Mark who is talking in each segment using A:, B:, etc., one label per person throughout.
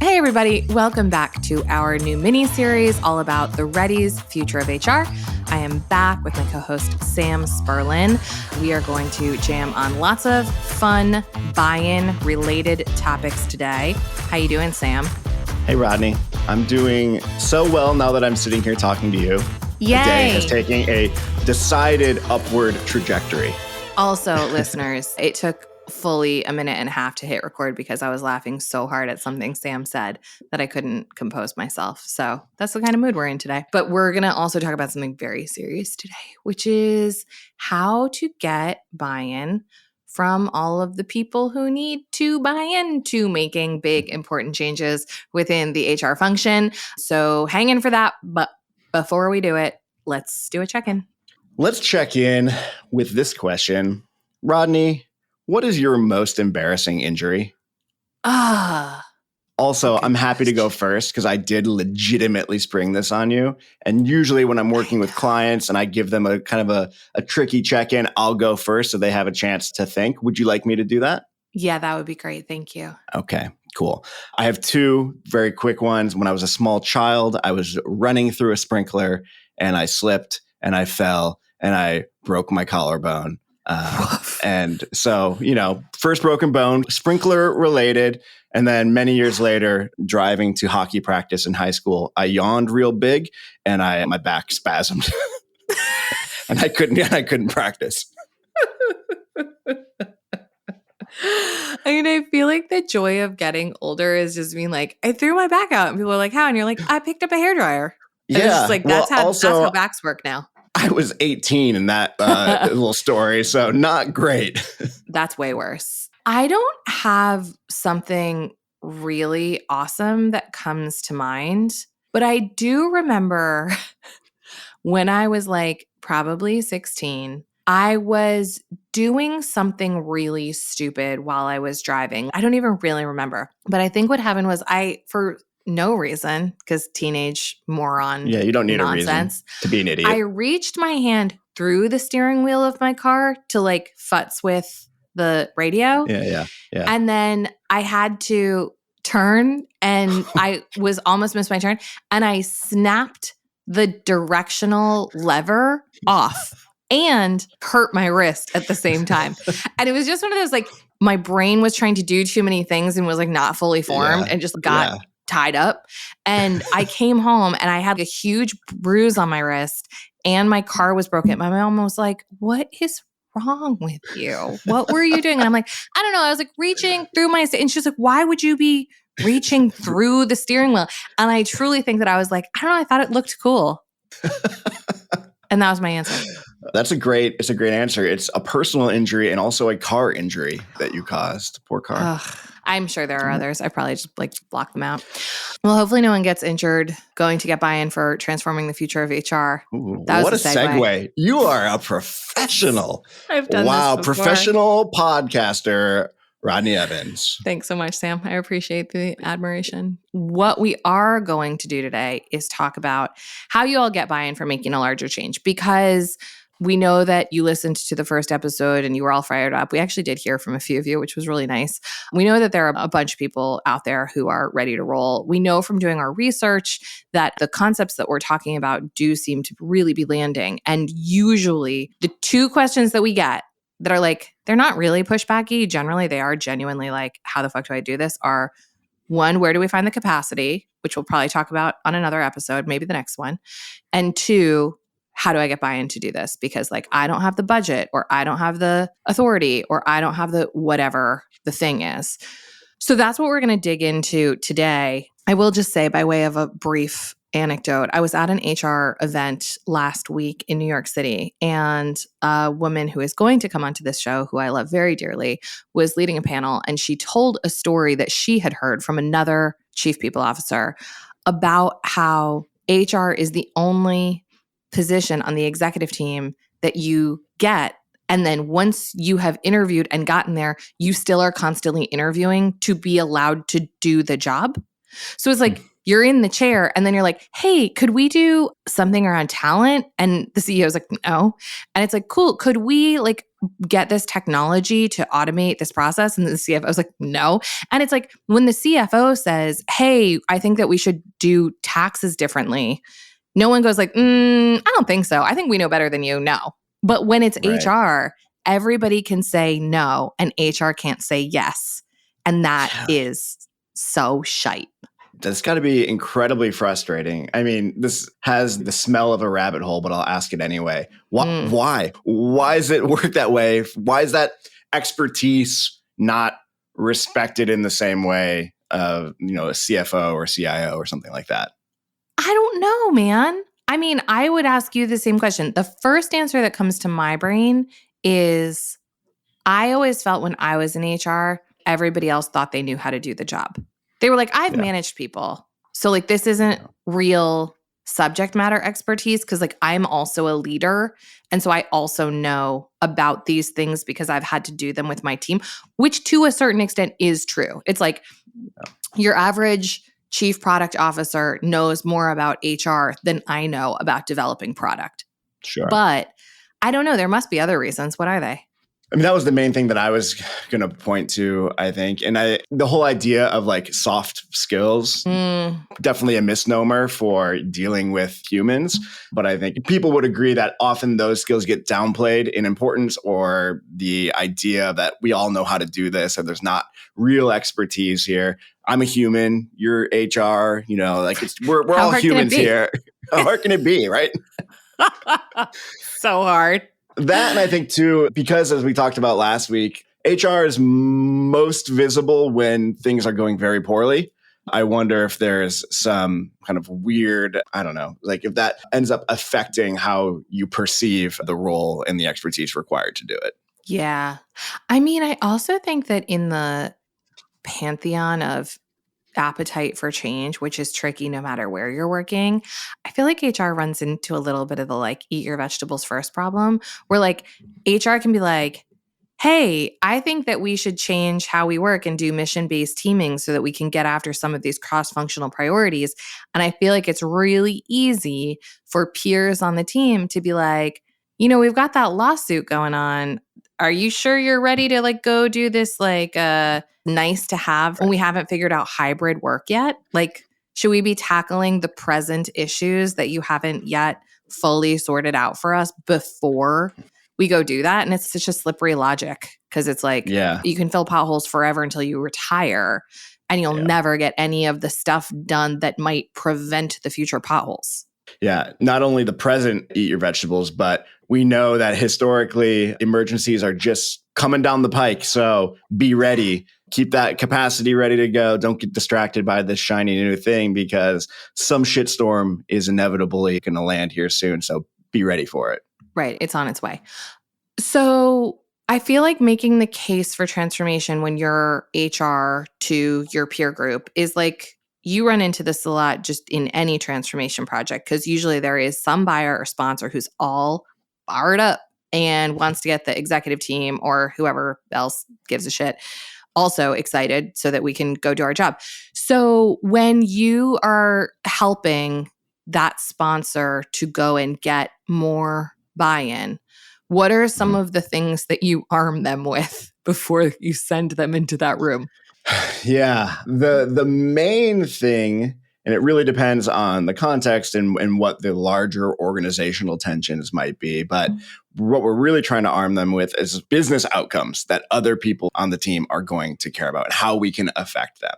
A: Hey everybody, welcome back to our new mini-series all about the Ready's Future of HR. I am back with my co-host Sam Spurlin. We are going to jam on lots of fun buy-in related topics today. How you doing, Sam?
B: Hey Rodney, I'm doing so well now that I'm sitting here talking to you.
A: Yay!
B: The day is taking a decided upward trajectory.
A: Also, listeners, it took fully a minute and a half to hit record because I was laughing so hard at something Sam said that I couldn't compose myself. So that's the kind of mood we're in today. But we're going to also talk about something very serious today, which is how to get buy-in from all of the people who need to buy into making big, important changes within the HR function. So hang in for that. But before we do it, let's do a check-in.
B: Let's check in with this question. Rodney, what is your most embarrassing injury? Also, I'm happy to go first because I did legitimately spring this on you. And usually when I'm working with clients and I give them a kind of a tricky check-in, I'll go first so they have a chance to think. Would you like me to do that?
A: Yeah, that would be great. Thank you.
B: Okay, cool. I have two very quick ones. When I was a small child, I was running through a sprinkler and I slipped and I fell and I broke my collarbone. And so, first broken bone, sprinkler related. And then many years later, driving to hockey practice in high school, I yawned real big and my back spasmed and I couldn't practice.
A: I feel like the joy of getting older is just being like, I threw my back out and people are like, how? And you're like, I picked up a hairdryer. And
B: Yeah.
A: it's just like, that's how backs work now.
B: I was 18 in that little story, so not great.
A: That's way worse. I don't have something really awesome that comes to mind, but I do remember when I was like probably 16, I was doing something really stupid while I was driving. I don't even really remember, but I think what happened was for no reason, because teenage moron.
B: Yeah, you don't need
A: nonsense,
B: a reason to be an idiot.
A: I reached my hand through the steering wheel of my car to like futz with the radio.
B: Yeah.
A: And then I had to turn and I was almost missed my turn. And I snapped the directional lever off and hurt my wrist at the same time. And it was just one of those, like, my brain was trying to do too many things and was like not fully formed and just got tied up. And I came home and I had a huge bruise on my wrist and my car was broken. My mom was like, what is wrong with you? What were you doing? And I'm like, I don't know. I was like reaching through and she's like, why would you be reaching through the steering wheel? And I truly think that I was like, I don't know. I thought it looked cool. And that was my answer.
B: It's a great answer. It's a personal injury and also a car injury that you caused. Poor car.
A: I'm sure there are others. I probably just block them out. Well, hopefully no one gets injured going to get buy-in for transforming the future of HR.
B: Ooh, what a segue. You are a professional.
A: I've done this before.
B: Professional podcaster, Rodney Evans.
A: Thanks so much, Sam. I appreciate the admiration. What we are going to do today is talk about how you all get buy-in for making a larger change, because we know that you listened to the first episode and you were all fired up. We actually did hear from a few of you, which was really nice. We know that there are a bunch of people out there who are ready to roll. We know from doing our research that the concepts that we're talking about do seem to really be landing. And usually the two questions that we get that are like, they're not really pushbacky. Generally, they are genuinely like, how the fuck do I do this? Are one, where do we find the capacity? Which we'll probably talk about on another episode, maybe the next one. And two, how do I get buy-in to do this? Because like, I don't have the budget, or I don't have the authority, or I don't have the whatever the thing is. So that's what we're going to dig into today. I will just say, by way of a brief anecdote, I was at an HR event last week in New York City, and a woman who is going to come onto this show, who I love very dearly, was leading a panel, and she told a story that she had heard from another chief people officer about how HR is the only position on the executive team that you get. And then once you have interviewed and gotten there, you still are constantly interviewing to be allowed to do the job. So it's like, you're in the chair and then you're like, hey, could we do something around talent? And the CEO is like, no. And it's like, cool. Could we like get this technology to automate this process? And the CFO was like, no. And it's like when the CFO says, hey, I think that we should do taxes differently, no one goes like, I don't think so. I think we know better than you. No. But when it's
B: Right.
A: HR, everybody can say no and HR can't say yes. And that is so shite.
B: That's got to be incredibly frustrating. I mean, this has the smell of a rabbit hole, but I'll ask it anyway. Why? Why does it work that way? Why is that expertise not respected in the same way of, a CFO or CIO or something like that?
A: I don't know, man. I mean, I would ask you the same question. The first answer that comes to my brain is I always felt when I was in HR, everybody else thought they knew how to do the job. They were like, I've managed people. So like, this isn't real subject matter expertise because like I'm also a leader. And so I also know about these things because I've had to do them with my team, which to a certain extent is true. It's like your average chief product officer knows more about HR than I know about developing product.
B: Sure.
A: But I don't know. There must be other reasons. What are they?
B: I mean, that was the main thing that I was going to point to, I think. And the whole idea of like soft skills, definitely a misnomer for dealing with humans. But I think people would agree that often those skills get downplayed in importance, or the idea that we all know how to do this and there's not real expertise here. I'm a human, you're HR, like we're all humans here. How hard can it be, right?
A: So hard.
B: That, and I think too, because as we talked about last week, HR is most visible when things are going very poorly. I wonder if there's some kind of weird, I don't know, like if that ends up affecting how you perceive the role and the expertise required to do it.
A: Yeah. I mean, I also think that in the pantheon of appetite for change, which is tricky no matter where you're working, I feel like HR runs into a little bit of the like eat your vegetables first problem, where like HR can be like, hey, I think that we should change how we work and do mission-based teaming so that we can get after some of these cross-functional priorities. And I feel like it's really easy for peers on the team to be like, we've got that lawsuit going on. Are you sure you're ready to like go do this like nice to have when we haven't figured out hybrid work yet? Like, should we be tackling the present issues that you haven't yet fully sorted out for us before we go do that? And it's such a slippery logic because it's like you can fill potholes forever until you retire and you'll never get any of the stuff done that might prevent the future potholes.
B: Yeah, not only the present eat your vegetables, but we know that historically emergencies are just coming down the pike. So be ready. Keep that capacity ready to go. Don't get distracted by this shiny new thing because some shitstorm is inevitably going to land here soon. So be ready for it.
A: Right. It's on its way. So I feel like making the case for transformation when you're HR to your peer group is like, you run into this a lot just in any transformation project because usually there is some buyer or sponsor who's all fired up and wants to get the executive team or whoever else gives a shit also excited so that we can go do our job. So when you are helping that sponsor to go and get more buy-in, what are some of the things that you arm them with before you send them into that room?
B: Yeah, the main thing, and it really depends on the context and what the larger organizational tensions might be, but what we're really trying to arm them with is business outcomes that other people on the team are going to care about and how we can affect them.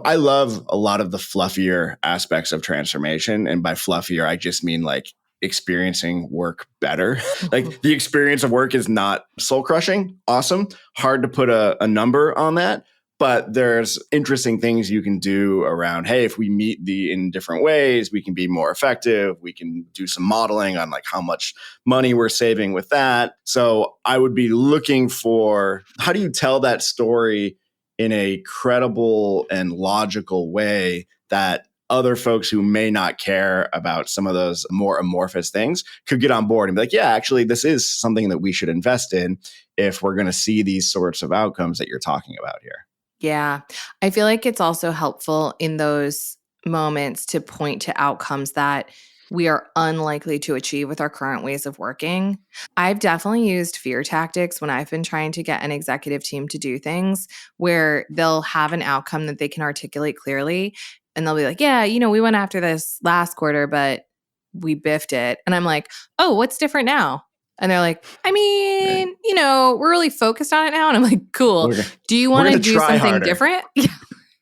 B: I love a lot of the fluffier aspects of transformation, and by fluffier, I just mean like experiencing work better. Like the experience of work is not soul crushing, awesome, hard to put a number on that. But there's interesting things you can do around, hey, if we meet in different ways, we can be more effective. We can do some modeling on like how much money we're saving with that. So I would be looking for, how do you tell that story in a credible and logical way that other folks who may not care about some of those more amorphous things could get on board and be like, yeah, actually, this is something that we should invest in if we're going to see these sorts of outcomes that you're talking about here.
A: Yeah. I feel like it's also helpful in those moments to point to outcomes that we are unlikely to achieve with our current ways of working. I've definitely used fear tactics when I've been trying to get an executive team to do things where they'll have an outcome that they can articulate clearly. And they'll be like, yeah, we went after this last quarter, but we biffed it. And I'm like, oh, what's different now? And they're like, I mean,
B: Right.
A: We're really focused on it now. And I'm like, cool. Do you want to do something
B: harder.
A: different? Yeah.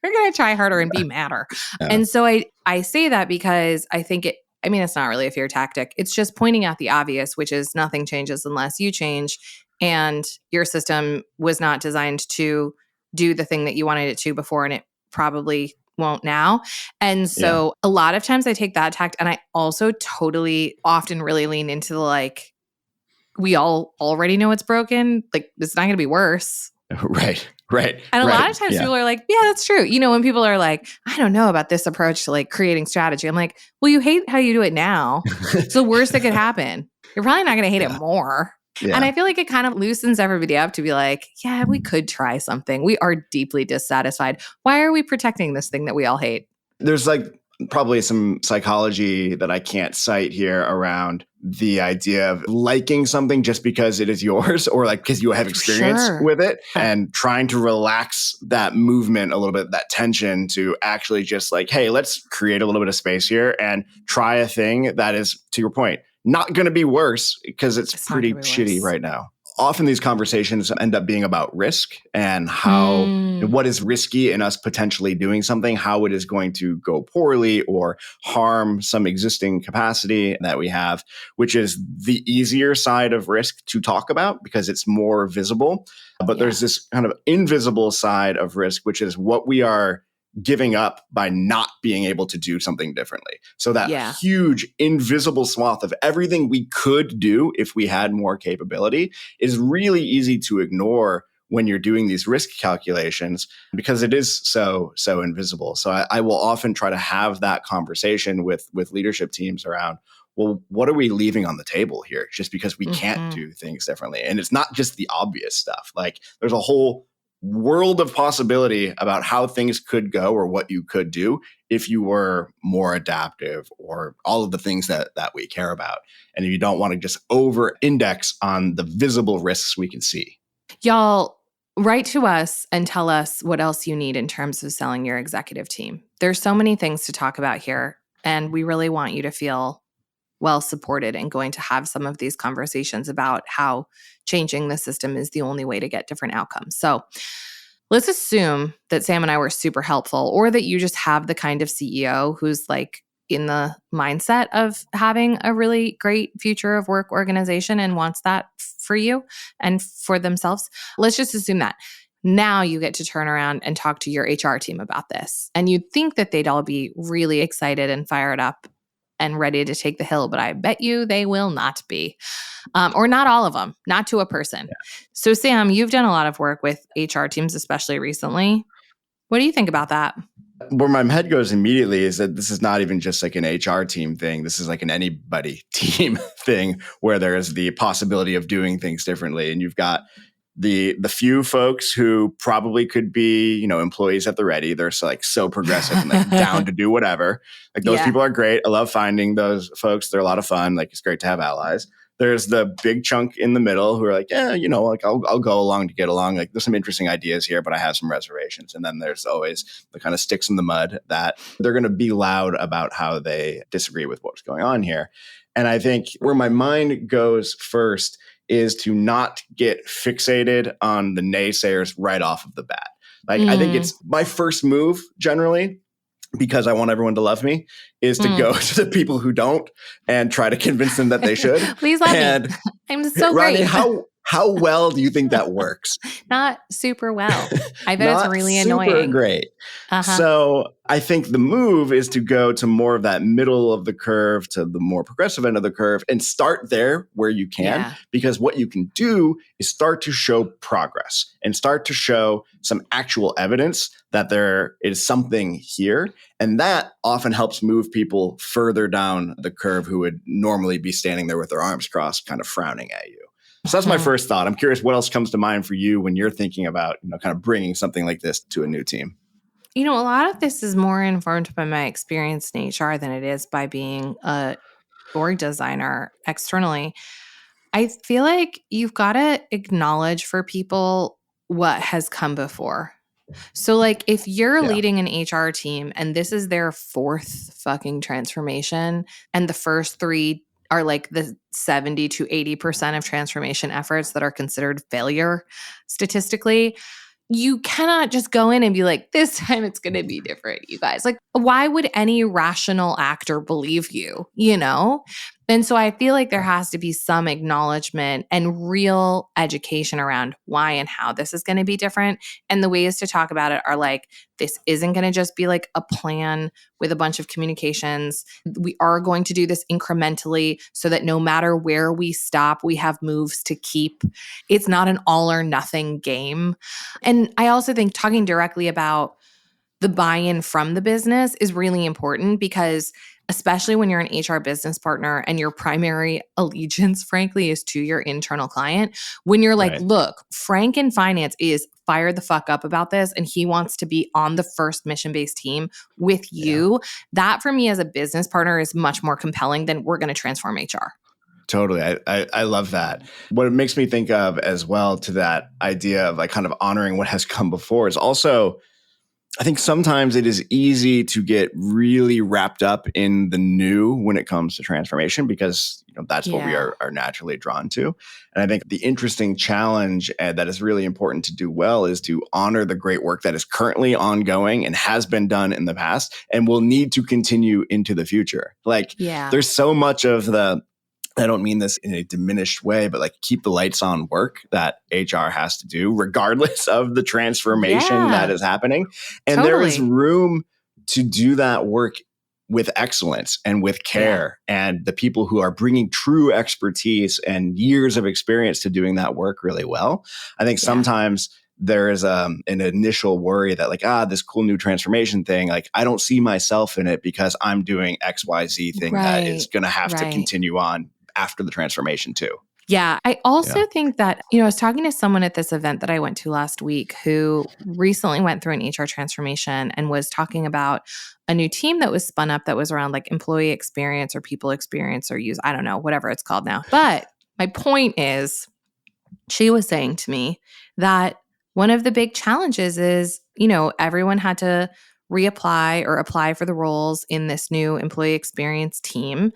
A: We're going to try harder and be madder.
B: Yeah.
A: And so I say that because I think it's not really a fear tactic. It's just pointing out the obvious, which is nothing changes unless you change. And your system was not designed to do the thing that you wanted it to before, and it probably won't now. And so a lot of times I take that tact, and I also totally often really lean into the we all already know it's broken. It's not going to be worse.
B: Right.
A: And a lot of times people are like, yeah, that's true. When people are like, I don't know about this approach to creating strategy. I'm like, well, you hate how you do it now. It's the worst that could happen. You're probably not going to hate it more. Yeah. And I feel like it kind of loosens everybody up to be like, yeah, we could try something. We are deeply dissatisfied. Why are we protecting this thing that we all hate?
B: There's probably some psychology that I can't cite here around the idea of liking something just because it is yours or because you have experience with it, and trying to relax that movement a little bit, that tension, to actually just hey, let's create a little bit of space here and try a thing that is, to your point, not going to be worse because it's pretty shitty right now. Often these conversations end up being about risk and how what is risky in us potentially doing something, how it is going to go poorly or harm some existing capacity that we have, which is the easier side of risk to talk about because it's more visible. But there's this kind of invisible side of risk, which is what we are giving up by not being able to do something differently. So that huge invisible swath of everything we could do if we had more capability is really easy to ignore when you're doing these risk calculations because it is so invisible. So I will often try to have that conversation with leadership teams around, well, what are we leaving on the table here just because we can't do things differently? And it's not just the obvious stuff. There's a whole world of possibility about how things could go or what you could do if you were more adaptive or all of the things that we care about. And if you don't want to just over-index on the visible risks we can see.
A: Y'all, write to us and tell us what else you need in terms of selling your executive team. There's so many things to talk about here, and we really want you to feel well supported and going to have some of these conversations about how changing the system is the only way to get different outcomes. So let's assume that Sam and I were super helpful, or that you just have the kind of CEO who's in the mindset of having a really great future of work organization and wants that for you and for themselves. Let's just assume that. Now you get to turn around and talk to your HR team about this. And you'd think that they'd all be really excited and fired up and ready to take the hill, but I bet you they will not be. Or not all of them, not to a person. Yeah. So Sam, you've done a lot of work with HR teams, especially recently. What do you think about that?
B: Where my head goes immediately is that this is not even just an HR team thing. This is an anybody team thing where there is the possibility of doing things differently. And you've got the few folks who probably could be, employees at the ready. They're so progressive and down to do whatever. Those people are great. I love finding those folks. They're a lot of fun. It's great to have allies. There's the big chunk in the middle who are I'll go along to get along. There's some interesting ideas here, but I have some reservations. And then there's always the kind of sticks in the mud that they're going to be loud about how they disagree with what's going on here. And I think where my mind goes first is to not get fixated on the naysayers right off of the bat. I think it's my first move generally, because I want everyone to love me, is to go to the people who don't and try to convince them that they should.
A: Please love me. I'm so
B: Rodney,
A: great.
B: How well do you think that works?
A: Not super well. I bet it's really annoying.
B: Super great. So I think the move is to go to more of that middle of the curve, to the more progressive end of the curve, and start there where you can. Because what you can do is start to show progress and start to show some actual evidence that there is something here. And that often helps move people further down the curve who would normally be standing there with their arms crossed, kind of frowning at you. So that's my first thought. I'm curious what else comes to mind for you when you're thinking about, kind of bringing something like this to a new team.
A: A lot of this is more informed by my experience in HR than it is by being a org designer externally, I feel like you've got to acknowledge for people what has come before. So, like, if you're
B: Yeah.
A: leading an HR team and this is their fourth fucking transformation, and the first three are like the 70 to 80% of transformation efforts that are considered failure statistically, you cannot just go in and be like, this time it's going to be different, you guys. Like, why would any rational actor believe you, you know? And so I feel like there has to be some acknowledgement and real education around why and how this is going to be different. And the ways to talk about it are like, this isn't going to just be like a plan with a bunch of communications. We are going to do this incrementally so that no matter where we stop, we have moves to keep. It's not an all or nothing game. And I also think talking directly about the buy-in from the business is really important because especially when you're an HR business partner and your primary allegiance, frankly, is to your internal client, when you're like,
B: Right.
A: look, Frank in finance is fired the fuck up about this and he wants to be on the first mission-based team with you, that for me as a business partner is much more compelling than we're going to transform HR.
B: Totally. I love that. What it makes me think of as well to that idea of like kind of honoring what has come before is also, I think sometimes it is easy to get really wrapped up in the new when it comes to transformation because that's what we are naturally drawn to. And I think the interesting challenge that is really important to do well is to honor the great work that is currently ongoing and has been done in the past and will need to continue into the future. Like there's so much of the, I don't mean this in a diminished way, but like keep the lights on work that HR has to do regardless of the transformation that is happening. And there is room to do that work with excellence and with care. And the people who are bringing true expertise and years of experience to doing that work really well. I think sometimes there is an initial worry that like, this cool new transformation thing, like I don't see myself in it because I'm doing XYZ thing that is going to have to continue on after the transformation too.
A: Yeah. I also think that, I was talking to someone at this event that I went to last week who recently went through an HR transformation and was talking about a new team that was spun up that was around like employee experience or people experience or use, I don't know, whatever it's called now. But my point is, she was saying to me that one of the big challenges is, everyone had to reapply or apply for the roles in this new employee experience team.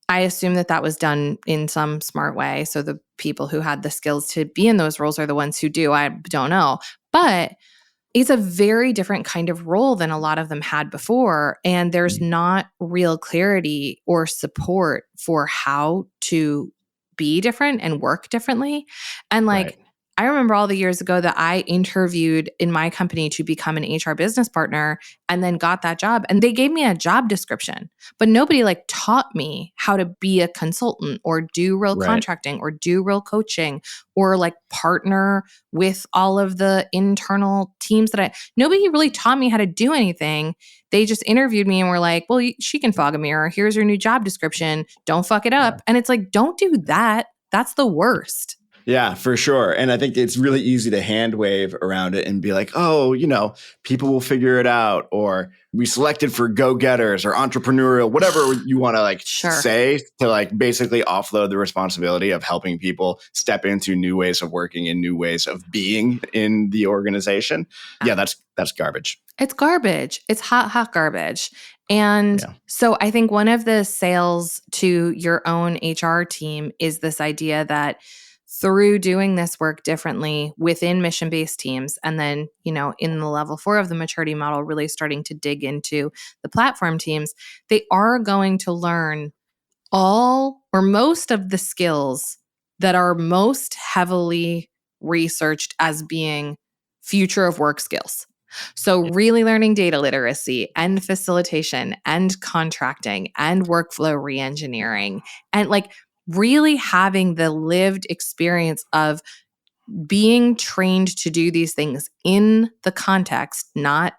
A: I assume that was done in some smart way. So the people who had the skills to be in those roles are the ones who do. I don't know. But it's a very different kind of role than a lot of them had before. And there's not real clarity or support for how to be different and work differently. And like, I remember all the years ago that I interviewed in my company to become an HR business partner and then got that job. And they gave me a job description, but nobody like taught me how to be a consultant or do real contracting or do real coaching or like partner with all of the internal teams nobody really taught me how to do anything. They just interviewed me and were like, well, she can fog a mirror. Here's your new job description. Don't fuck it up. And it's like, don't do that. That's the worst.
B: Yeah, for sure. And I think it's really easy to hand wave around it and be like, oh, people will figure it out. Or we selected for go-getters or entrepreneurial, whatever you want to say to like basically offload the responsibility of helping people step into new ways of working and new ways of being in the organization. Yeah, that's garbage.
A: It's garbage. It's hot garbage. And so I think one of the sales to your own HR team is this idea that through doing this work differently within mission-based teams, and then, in the level 4 of the maturity model, really starting to dig into the platform teams, they are going to learn all or most of the skills that are most heavily researched as being future of work skills. So really learning data literacy and facilitation and contracting and workflow reengineering and like really having the lived experience of being trained to do these things in the context, not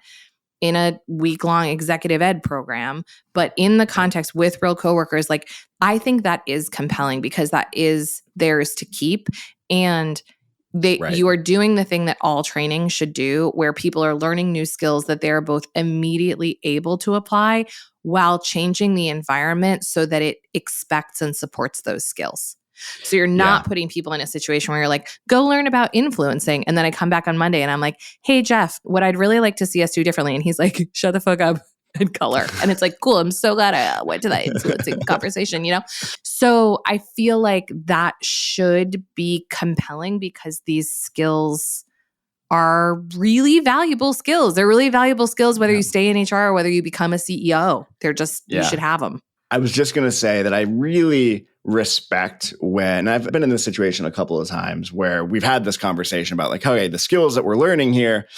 A: in a week-long executive ed program, but in the context with real coworkers. Like, I think that is compelling because that is theirs to keep. And you are doing the thing that all training should do, where people are learning new skills that they're both immediately able to apply while changing the environment so that it expects and supports those skills. So you're not putting people in a situation where you're like, go learn about influencing. And then I come back on Monday and I'm like, hey, Jeff, what I'd really like to see us do differently. And he's like, shut the fuck up and color. And it's like, cool. I'm so glad I went to that influencing conversation, So I feel like that should be compelling because these skills are really valuable skills. They're really valuable skills, whether you stay in HR or whether you become a CEO. They're just, you should have them.
B: I was just going to say that I really respect when I've been in this situation a couple of times where we've had this conversation about like, okay, the skills that we're learning here,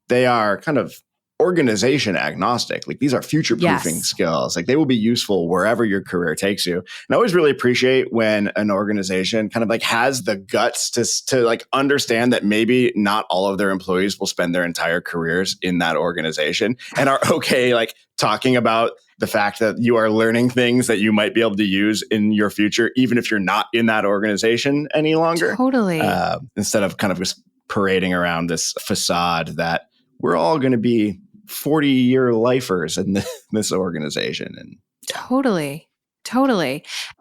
B: they are kind of organization agnostic. Like these are future-proofing skills. Like they will be useful wherever your career takes you. And I always really appreciate when an organization kind of like has the guts to like understand that maybe not all of their employees will spend their entire careers in that organization and are okay like talking about the fact that you are learning things that you might be able to use in your future, even if you're not in that organization any longer.
A: Totally.
B: Instead of kind of just parading around this facade that we're all going to be 40-year lifers in this organization. And
A: Totally.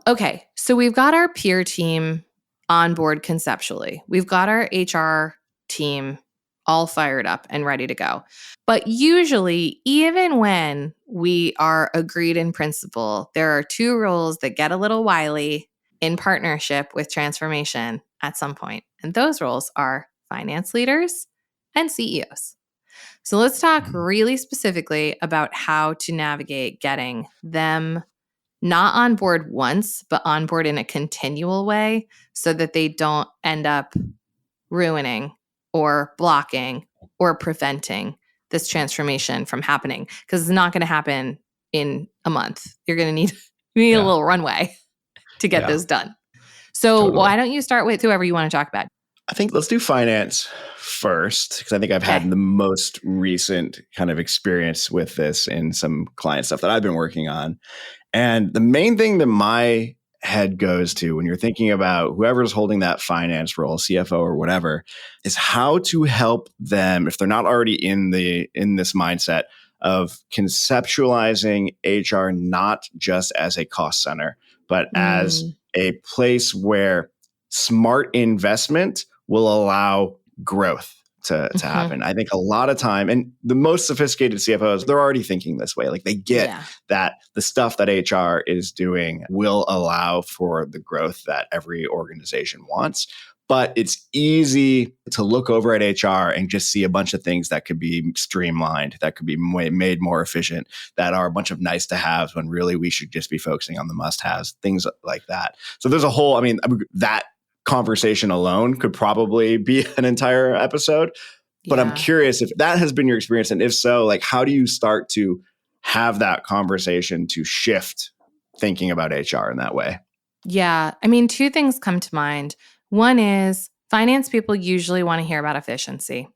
A: Okay. So we've got our peer team on board conceptually. We've got our HR team all fired up and ready to go. But usually, even when we are agreed in principle, there are two roles that get a little wily in partnership with transformation at some point. And those roles are finance leaders and CEOs. So let's talk really specifically about how to navigate getting them not on board once, but on board in a continual way so that they don't end up ruining or blocking or preventing this transformation from happening, because it's not going to happen in a month. You're going to need a little runway to get this done. So why don't you start with whoever you want to talk about?
B: I think let's do finance first, because I think I've had the most recent kind of experience with this in some client stuff that I've been working on. And the main thing that my head goes to when you're thinking about whoever's holding that finance role, CFO or whatever, is how to help them, if they're not already in this mindset of conceptualizing HR not just as a cost center, but as a place where smart investment will allow growth to happen. I think a lot of time, and the most sophisticated CFOs, they're already thinking this way. Like they get that the stuff that HR is doing will allow for the growth that every organization wants. But it's easy to look over at HR and just see a bunch of things that could be streamlined, that could be made more efficient, that are a bunch of nice to haves when really we should just be focusing on the must haves, things like that. So there's a whole, that conversation alone could probably be an entire episode. But I'm curious if that has been your experience. And if so, like, how do you start to have that conversation to shift thinking about HR in that way?
A: Yeah. Two things come to mind. One is finance people usually want to hear about efficiency.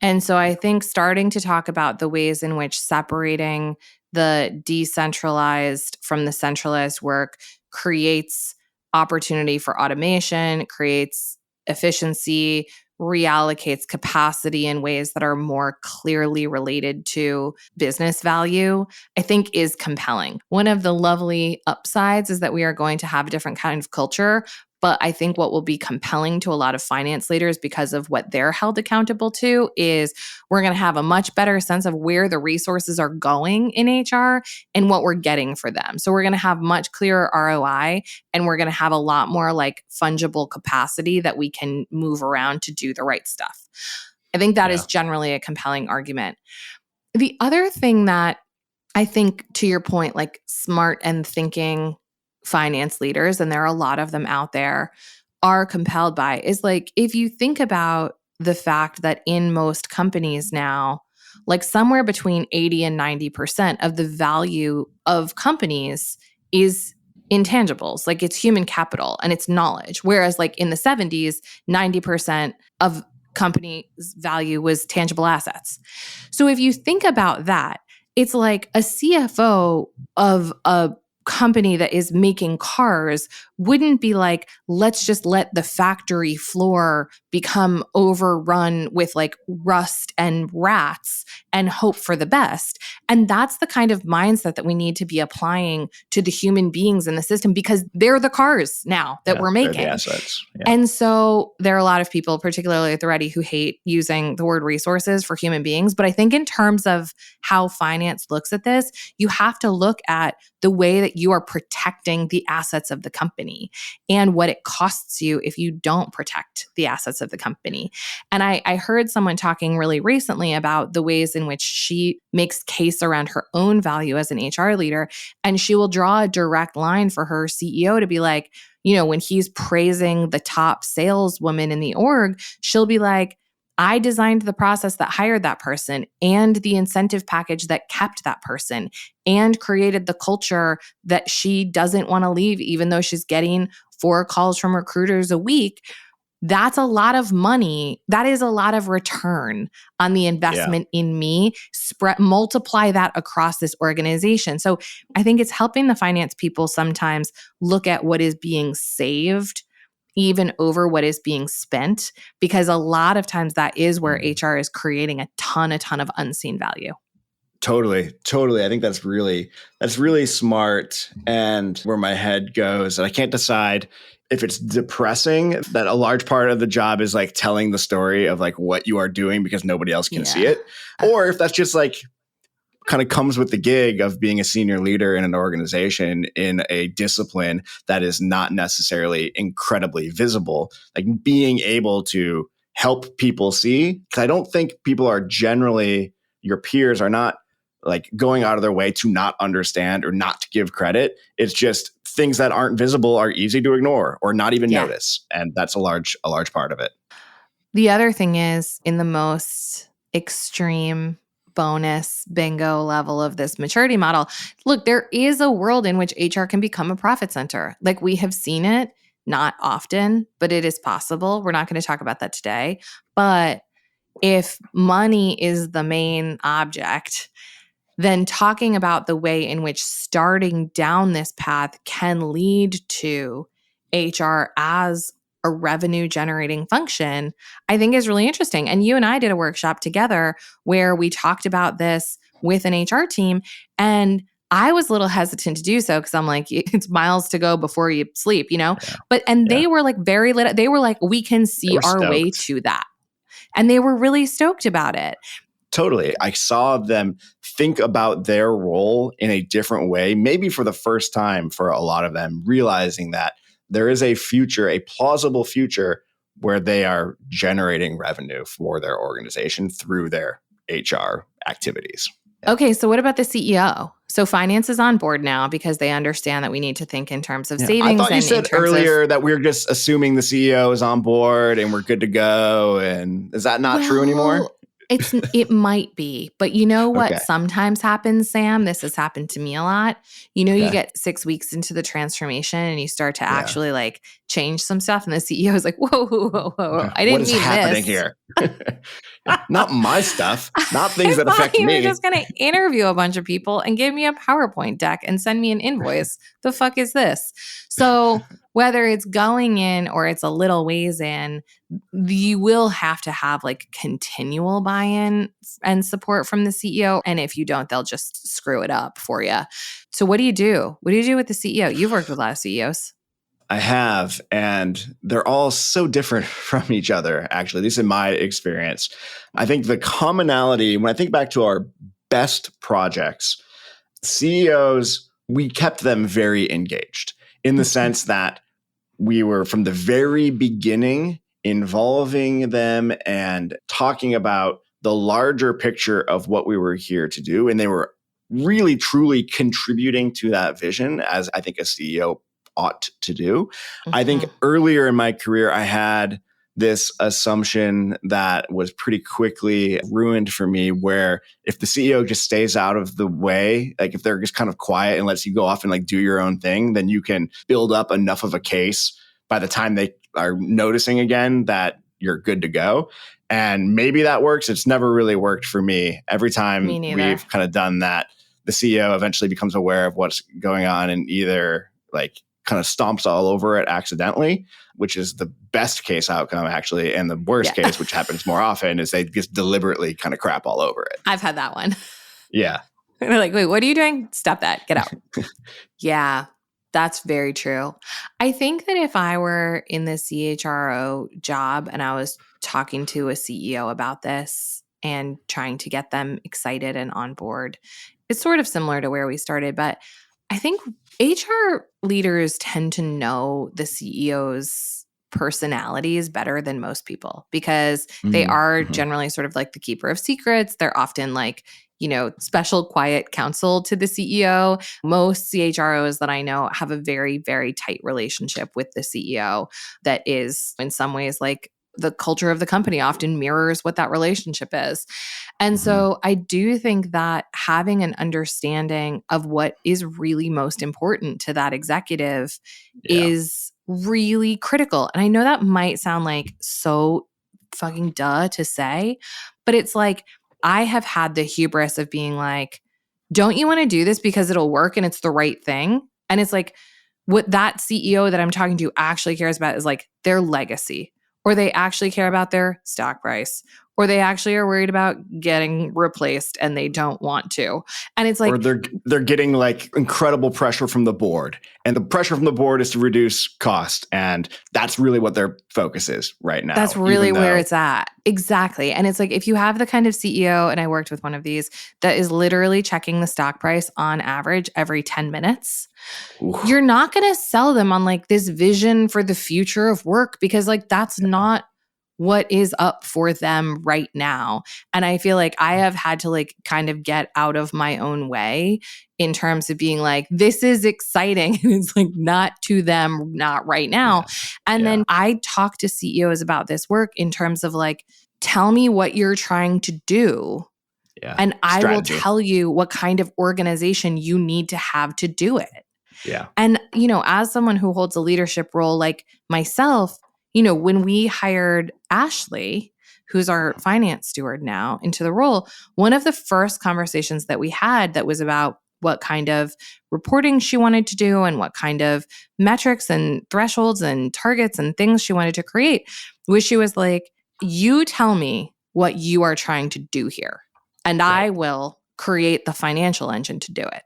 A: And so I think starting to talk about the ways in which separating the decentralized from the centralized work creates opportunity for automation, creates efficiency, reallocates capacity in ways that are more clearly related to business value, I think is compelling. One of the lovely upsides is that we are going to have a different kind of culture. But I think what will be compelling to a lot of finance leaders because of what they're held accountable to is we're going to have a much better sense of where the resources are going in HR and what we're getting for them. So we're going to have much clearer ROI, and we're going to have a lot more like fungible capacity that we can move around to do the right stuff. I think that is generally a compelling argument. The other thing that I think, to your point, like smart and thinking finance leaders, and there are a lot of them out there, are compelled by is like, if you think about the fact that in most companies now, like somewhere between 80 and 90% of the value of companies is intangibles, like it's human capital and it's knowledge. Whereas like in the 70s, 90% of company's value was tangible assets. So if you think about that, it's like a CFO of a company that is making cars wouldn't be like, let's just let the factory floor become overrun with like rust and rats and hope for the best. And that's the kind of mindset that we need to be applying to the human beings in the system, because they're the cars now that we're making.
B: They're the assets. Yeah.
A: And so there are a lot of people, particularly at the Ready, who hate using the word resources for human beings. But I think in terms of how finance looks at this, you have to look at the way that you are protecting the assets of the company and what it costs you if you don't protect the assets of the company. And I heard someone talking really recently about the ways in which she makes case around her own value as an HR leader. And she will draw a direct line for her CEO to be like, you know, when he's praising the top saleswoman in the org, she'll be like, I designed the process that hired that person and the incentive package that kept that person and created the culture that she doesn't want to leave, even though she's getting 4 calls from recruiters a week. That's a lot of money. That is a lot of return on the investment in me. Multiply that across this organization. So I think it's helping the finance people sometimes look at what is being saved even over what is being spent, because a lot of times that is where HR is creating a ton of unseen value.
B: Totally. I think that's really smart, and where my head goes. And I can't decide if it's depressing that a large part of the job is like telling the story of like what you are doing because nobody else can see it, or if that's just like kind of comes with the gig of being a senior leader in an organization in a discipline that is not necessarily incredibly visible, like being able to help people see. Because I don't think people are generally, your peers are not like going out of their way to not understand or not to give credit. It's just things that aren't visible are easy to ignore or not even notice. And that's a large part of it.
A: The other thing is, in the most extreme bonus bingo level of this maturity model, look, there is a world in which HR can become a profit center. Like, we have seen it, not often, but it is possible. We're not going to talk about that today. But if money is the main object, then talking about the way in which starting down this path can lead to HR as a revenue generating function, I think is really interesting. And you and I did a workshop together where we talked about this with an HR team. And I was a little hesitant to do so because I'm like, it's miles to go before you sleep, you know? They were like very lit. They were like, we can see our way to that. And they were really stoked about it.
B: Totally. I saw them think about their role in a different way, maybe for the first time for a lot of them, realizing that there is a future, a plausible future, where they are generating revenue for their organization through their HR activities.
A: Okay, so what about the CEO? So finance is on board now because they understand that we need to think in terms of savings.
B: I thought you said earlier that we're just assuming the CEO is on board and we're good to go. And is that not true anymore?
A: It might be, but you know what sometimes happens, Sam? This has happened to me a lot. You know, you get 6 weeks into the transformation and you start to actually like change some stuff, and the CEO is like, whoa. I didn't mean this. What is happening
B: here? Not my stuff, not things that affect me.
A: You're just going to interview a bunch of people and give me a PowerPoint deck and send me an invoice. The fuck is this? So whether it's going in or it's a little ways in, you will have to have like continual buy-in and support from the CEO. And if you don't, they'll just screw it up for you. So what do you do? What do you do with the CEO? You've worked with a lot of CEOs.
B: I have, and they're all so different from each other, actually, at least in my experience. I think the commonality, when I think back to our best projects, CEOs, we kept them very engaged in the sense that we were from the very beginning involving them and talking about the larger picture of what we were here to do. And they were really, truly contributing to that vision, as I think a CEO ought to do. I think earlier in my career, I had this assumption that was pretty quickly ruined for me, where if the CEO just stays out of the way, like if they're just kind of quiet and lets you go off and like do your own thing, then you can build up enough of a case by the time they are noticing again that you're good to go. And maybe that works. It's never really worked for me. Every time we've kind of done that, the CEO eventually becomes aware of what's going on and either like kind of stomps all over it accidentally, which is the best case outcome actually. And the worst case, which happens more often, is they just deliberately kind of crap all over it.
A: I've had that one.
B: Yeah.
A: They're like, wait, what are you doing? Stop that. Get out. Yeah, that's very true. I think that if I were in the CHRO job and I was talking to a CEO about this and trying to get them excited and on board, it's sort of similar to where we started, but I think HR leaders tend to know the CEO's personalities better than most people because they are generally sort of like the keeper of secrets. They're often like, special quiet counsel to the CEO. Most CHROs that I know have a very, very tight relationship with the CEO that is in some ways like the culture of the company often mirrors what that relationship is. And so I do think that having an understanding of what is really most important to that executive is really critical. And I know that might sound like so fucking duh to say, but it's like, I have had the hubris of being like, don't you want to do this because it'll work and it's the right thing? And it's like, what that CEO that I'm talking to actually cares about is like their legacy, or they actually care about their stock price, or they actually are worried about getting replaced and they don't want to. And it's like,
B: or they're getting like incredible pressure from the board, and the pressure from the board is to reduce cost, and that's really what their focus is right now.
A: That's really where it's at. Exactly. And it's like, if you have the kind of CEO, and I worked with one of these, that is literally checking the stock price on average every 10 minutes, you're not going to sell them on like this vision for the future of work because like that's not what is up for them right now. And I feel like I have had to like kind of get out of my own way in terms of being like, this is exciting. And it's like not to them, not right now. And then I talk to CEOs about this work in terms of like, tell me what you're trying to do. And I will tell you what kind of organization you need to have to do it.
B: Yeah.
A: And, as someone who holds a leadership role like myself, when we hired Ashley, who's our finance steward now, into the role, one of the first conversations that we had that was about what kind of reporting she wanted to do and what kind of metrics and thresholds and targets and things she wanted to create was she was like, you tell me what you are trying to do here, and I will create the financial engine to do it.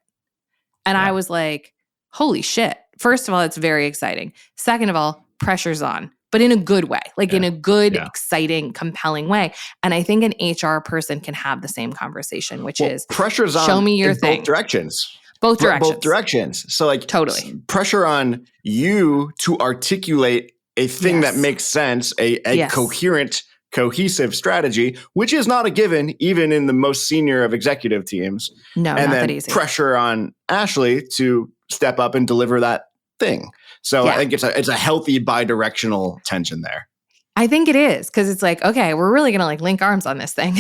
A: And I was like, holy shit. First of all, it's very exciting. Second of all, pressure's on, but in a good way, like in a good, exciting, compelling way. And I think an HR person can have the same conversation, which is
B: pressure's on,
A: show me your thing.
B: Both directions.
A: Both directions.
B: Both directions. So like
A: totally
B: pressure on you to articulate a thing that makes sense, a coherent, cohesive strategy, which is not a given, even in the most senior of executive teams.
A: No,
B: and
A: not
B: then
A: that easy.
B: Pressure on Ashley to step up and deliver that thing. So I think it's a healthy bidirectional tension there.
A: I think it is, because it's like, okay, we're really going to like link arms on this thing.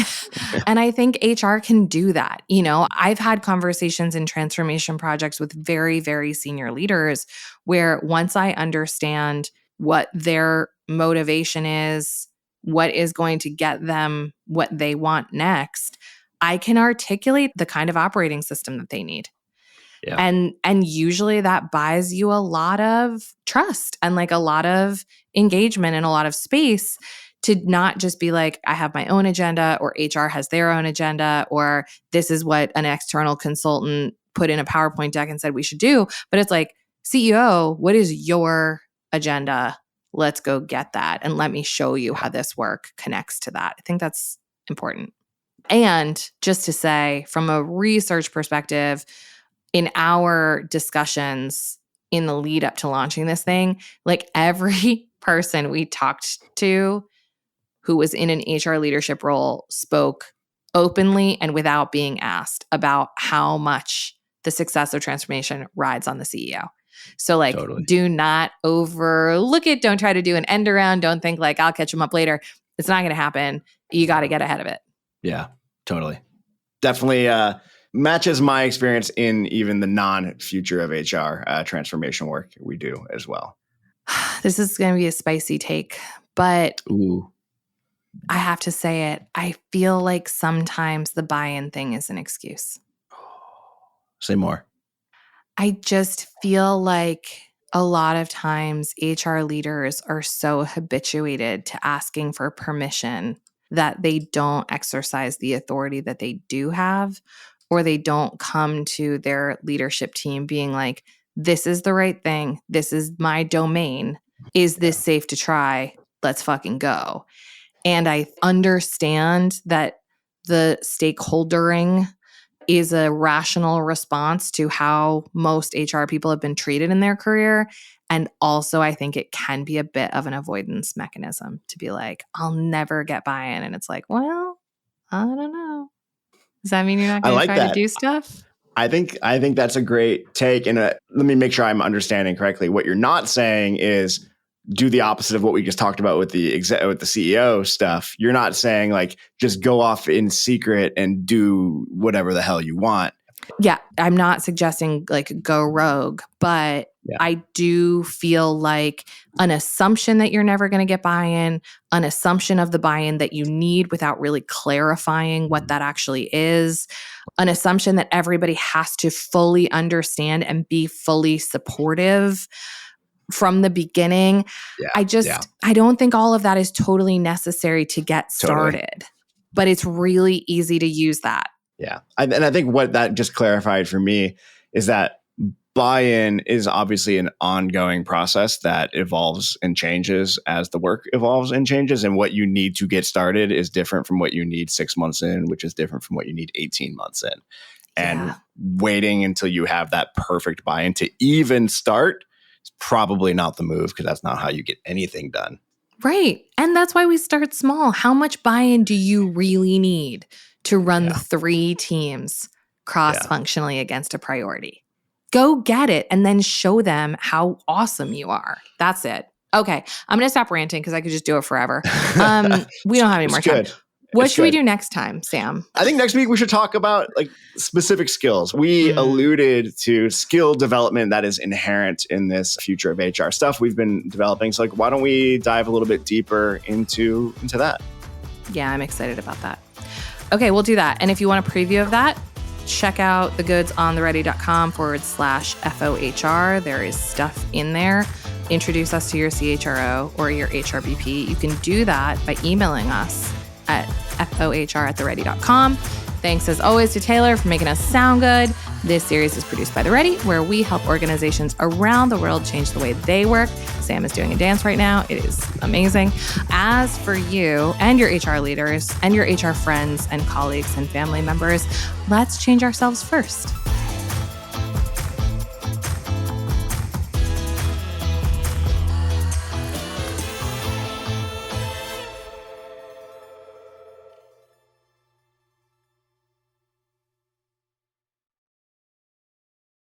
A: And I think HR can do that. I've had conversations in transformation projects with very, very senior leaders where once I understand what their motivation is, what is going to get them what they want next, I can articulate the kind of operating system that they need. Yeah. And usually that buys you a lot of trust and like a lot of engagement and a lot of space to not just be like, I have my own agenda, or HR has their own agenda, or this is what an external consultant put in a PowerPoint deck and said we should do. But it's like, CEO, what is your agenda? Let's go get that. And let me show you how this work connects to that. I think that's important. And just to say, from a research perspective, in our discussions in the lead up to launching this thing, like every person we talked to who was in an HR leadership role spoke openly and without being asked about how much the success of transformation rides on the CEO. So like, do not overlook it. Don't try to do an end around. Don't think like, I'll catch them up later. It's not going to happen. You got to get ahead of it.
B: Yeah, totally. Definitely matches my experience in even the non-future of HR transformation work we do as well.
A: This is going to be a spicy take, but I have to say it. I feel like sometimes the buy-in thing is an excuse.
B: Say more.
A: I just feel like a lot of times HR leaders are so habituated to asking for permission that they don't exercise the authority that they do have, or they don't come to their leadership team being like, this is the right thing. This is my domain. Is this safe to try? Let's fucking go. And I understand that the stakeholdering is a rational response to how most HR people have been treated in their career. And also, I think it can be a bit of an avoidance mechanism to be like, I'll never get buy-in. And it's like, well, I don't know. Does that mean you're not going to try to do stuff?
B: I think that's a great take. And let me make sure I'm understanding correctly. What you're not saying is do the opposite of what we just talked about with the CEO stuff. You're not saying like just go off in secret and do whatever the hell you want.
A: Yeah, I'm not suggesting like go rogue, but I do feel like an assumption that you're never going to get buy-in, an assumption of the buy-in that you need without really clarifying what that actually is, an assumption that everybody has to fully understand and be fully supportive from the beginning. I don't think all of that is totally necessary to get started, but it's really easy to use that.
B: Yeah. And I think what that just clarified for me is that buy-in is obviously an ongoing process that evolves and changes as the work evolves and changes. And what you need to get started is different from what you need 6 months in, which is different from what you need 18 months in. And waiting until you have that perfect buy-in to even start is probably not the move, because that's not how you get anything done.
A: Right. And that's why we start small. How much buy-in do you really need to run 3 teams cross-functionally against a priority? Go get it and then show them how awesome you are. That's it. Okay. I'm going to stop ranting because I could just do it forever. We don't have any more time. What should we do next time, Sam?
B: I think next week we should talk about like specific skills. We alluded to skill development that is inherent in this future of HR stuff we've been developing. So like, why don't we dive a little bit deeper into that?
A: Yeah, I'm excited about that. Okay, we'll do that. And if you want a preview of that, check out the goods on theready.com/FOHR. There is stuff in there. Introduce us to your CHRO or your HRBP. You can do that by emailing us at FOHR@theready.com. Thanks as always to Taylor for making us sound good. This series is produced by The Ready, where we help organizations around the world change the way they work. Sam is doing a dance right now. It is amazing. As for you and your HR leaders and your HR friends and colleagues and family members, let's change ourselves first.